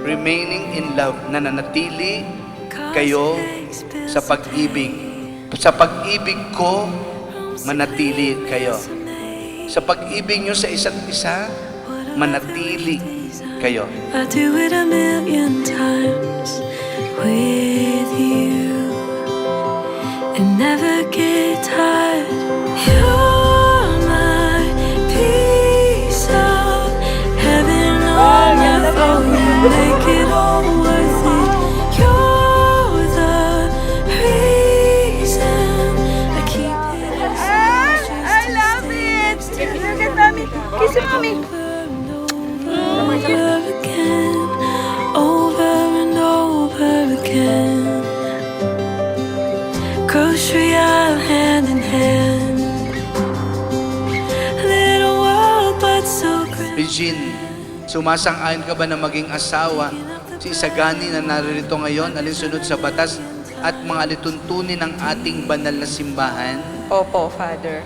Remaining in love, nananatili kayo sa pag-ibig. Sa pag-ibig ko, manatili kayo. Sa pag-ibig nyo sa isa't isa, manatili kayo. I'll do it a million times with you and never get tired. You're my piece of heaven on earth. Oh, you make it all worth it. You're the reason I keep it as I love it! Look at mommy. Kiss mommy. over again, over and over again. Grocery aisle hand in hand. Little world but so grand. Regine, sumasang-ayon ka ba na maging asawa si Isagani na naririto ngayon, alinsunod sa batas at mga alituntunin ng ating banal na simbahan? Opo, Father.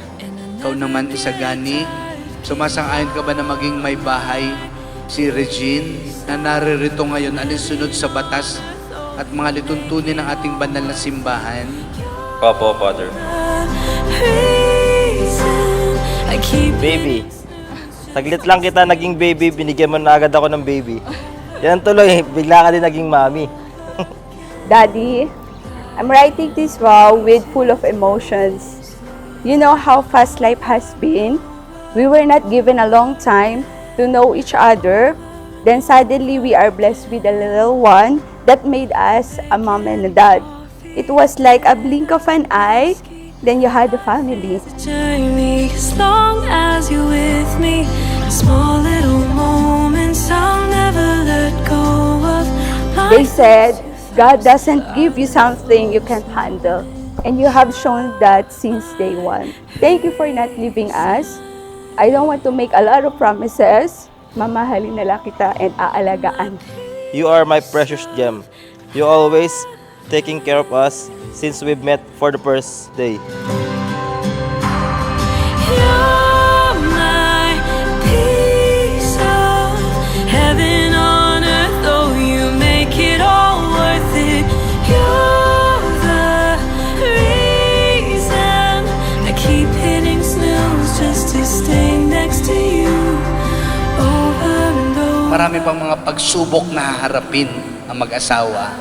Ikaw naman, Isagani, sumasang-ayon ka ba na maging may bahay si Regine na naririto ngayon, alinsunod sa batas at mga lituntunin ng ating banal na simbahan? Opo, Father. Reason I keep Baby. Saglit lang kita naging baby, binigyan mo na agad ako ng baby. Yan tuloy, bigla ka din naging mami. Daddy, I'm writing this vow with full of emotions. You know how fast life has been? We were not given a long time to know each other. Then suddenly we are blessed with a little one that made us a mom and a dad. It was like a blink of an eye, then you had a family. journey as long as you're with me. Small little moments I'll never let go of. They said, God doesn't give you something you can't handle. And you have shown that since day one. Thank you for not leaving us. I don't want to make a lot of promises. Mamahalin na lang kita and aalagaan. You are my precious gem. You always taking care of us since we've met for the first day. You're my piece of heaven on earth. Oh, you make it all worth it. You're the reason I keep hitting snooze just to stay next to you. Over and over. Marami pang mga pagsubok na haharapin ang mag-asawa.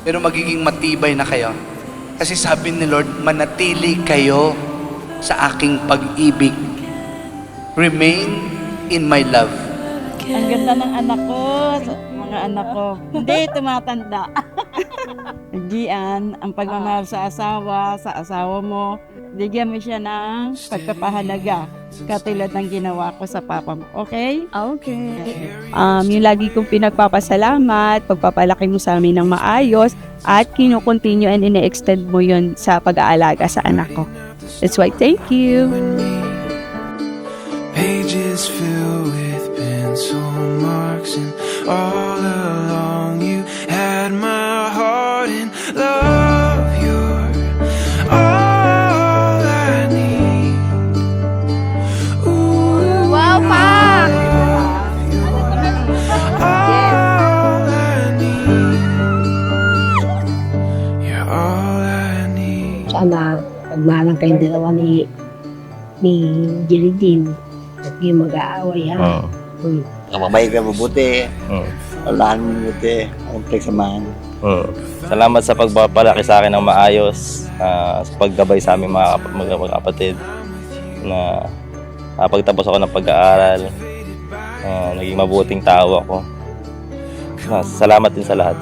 Pero magiging matibay na kayo. Kasi sabi ni Lord, manatili kayo sa aking pag-ibig. Remain in my love. Ang ganda ng anak ko, mga anak ko. Hindi tumatanda. Diyan, ang pagmamahal sa asawa mo, bigyan mo siya ng pagpapahalaga. Katulad ng ginawa ko sa papa mo. Okay? Okay. Yung lagi kong pinagpapasalamat, pagpapalaki mo sa amin ng maayos, at kinukontinue and ine-extend mo yun sa pag-aalaga sa anak ko. That's why, thank you. Pages filled with pencil marks, and all along you had my heart in love. You're all I need. Ooh, Wow, Pa! all I need. You're all I need. Sana pagmalang kayong dalawa ni Jeridine at yung mag-aaway ha. Kamabay ka mabuti. Alahan mo mabuti. Ang pagsamahan. Salamat sa pagpapalaki sa akin ng maayos, sa paggabay sa aming mga kapatid, na pagtapos ako ng pag-aaral, naging mabuting tao ako. Salamat din sa lahat.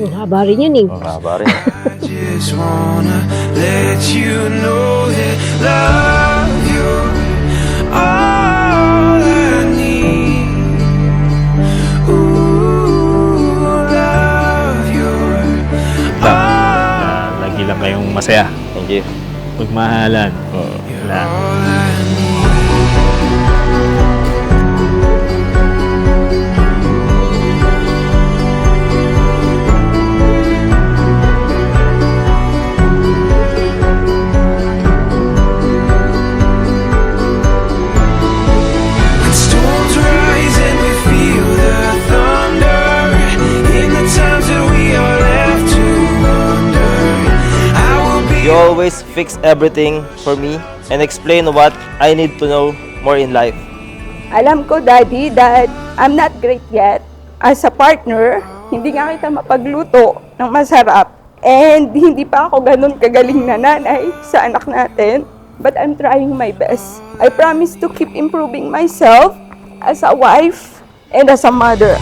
Ang haba rin yun eh. Ang haba rin. Just wanna let you know that love you're all I need. Ooh, love you're all. Lagi lang kayong masaya. Thank you. Pagmahalan. Wala. All I need. You always fix everything for me and explain what I need to know more in life. Alam ko, Daddy, that I'm not great yet. As a partner, hindi nga kita mapagluto ng masarap. And hindi pa ako ganun kagaling na nanay sa anak natin. But I'm trying my best. I promise to keep improving myself as a wife and as a mother.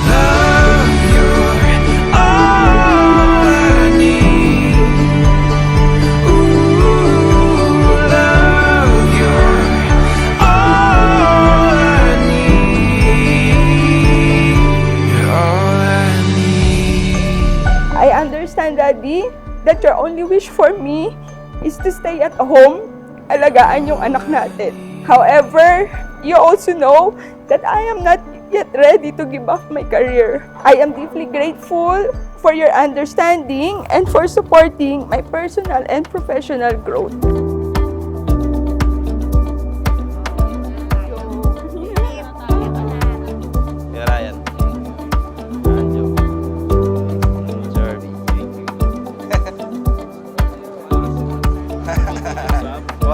I understand, Daddy, that your only wish for me is to stay at home, alagaan yung anak natin. However, you also know that I am not yet ready to give up my career. I am deeply grateful for your understanding and for supporting my personal and professional growth. Kaya Ryan. Anjo. Jeremy.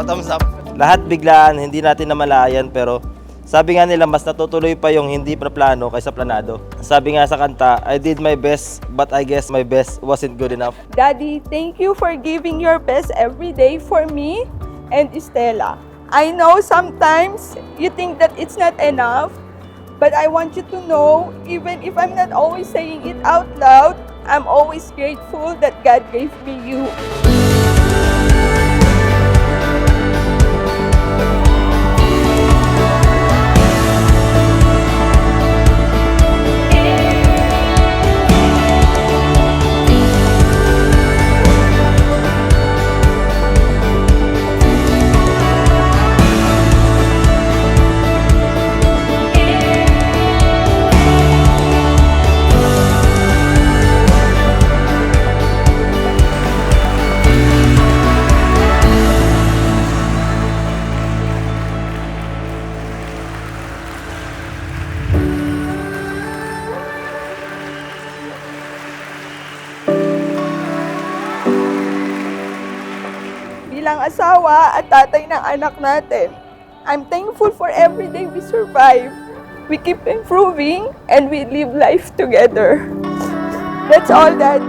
Thumbs up. Lahat biglaan, hindi natin namalayan, pero sabi nga nila mas natutuloy pa yung hindi plano kaysa planado. Sabi nga sa kanta, I did my best, but I guess my best wasn't good enough. Daddy, thank you for giving your best every day for me and Estela. I know sometimes you think that it's not enough, but I want you to know, even if I'm not always saying it out loud, I'm always grateful that God gave me you. Bilang asawa at tatay ng anak natin, I'm thankful for every day we survive. We keep improving and we live life together. That's all, Daddy.